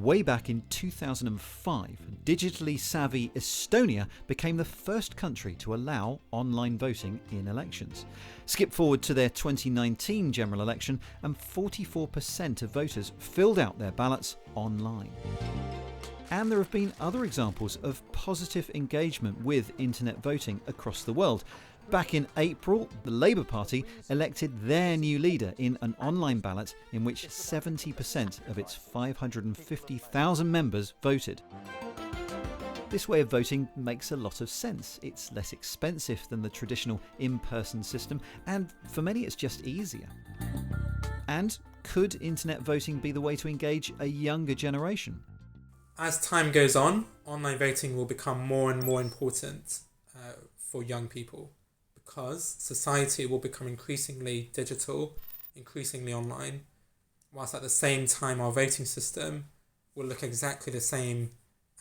way back in 2005, digitally savvy Estonia became the first country to allow online voting in elections. Skip forward to their 2019 general election, and 44% of voters filled out their ballots online. And there have been other examples of positive engagement with internet voting across the world. Back in April, the Labour Party elected their new leader in an online ballot in which 70% of its 550,000 members voted. This way of voting makes a lot of sense. It's less expensive than the traditional in-person system, and for many it's just easier. And could internet voting be the way to engage a younger generation? As time goes on, online voting will become more and more important for young people, because society will become increasingly digital, increasingly online, whilst at the same time our voting system will look exactly the same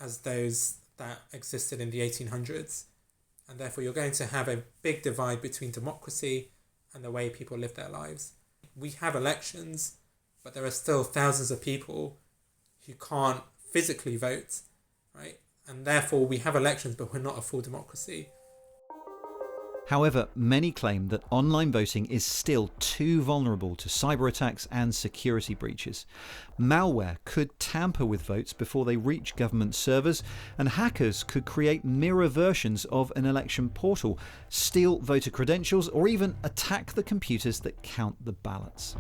as those that existed in the 1800s. And therefore you're going to have a big divide between democracy and the way people live their lives. We have elections, but there are still thousands of people who can't physically vote, right? And therefore we have elections, but we're not a full democracy. However, many claim that online voting is still too vulnerable to cyber attacks and security breaches. Malware could tamper with votes before they reach government servers, and hackers could create mirror versions of an election portal, steal voter credentials, or even attack the computers that count the ballots.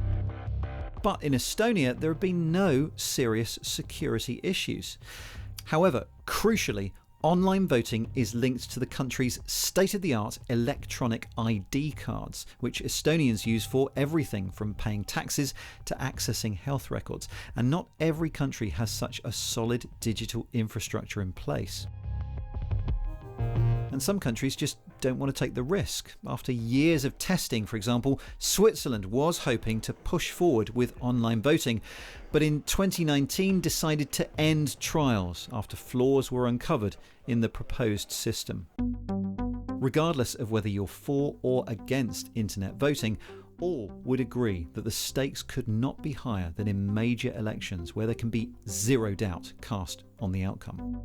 But in Estonia, there have been no serious security issues. However, crucially, online voting is linked to the country's state-of-the-art electronic ID cards, which Estonians use for everything from paying taxes to accessing health records. And not every country has such a solid digital infrastructure in place. And some countries just don't want to take the risk. After years of testing, for example, Switzerland was hoping to push forward with online voting, but in 2019 decided to end trials after flaws were uncovered in the proposed system. Regardless of whether you're for or against internet voting, all would agree that the stakes could not be higher than in major elections where there can be zero doubt cast on the outcome.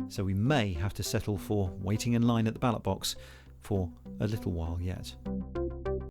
So we may have to settle for waiting in line at the ballot box for a little while yet.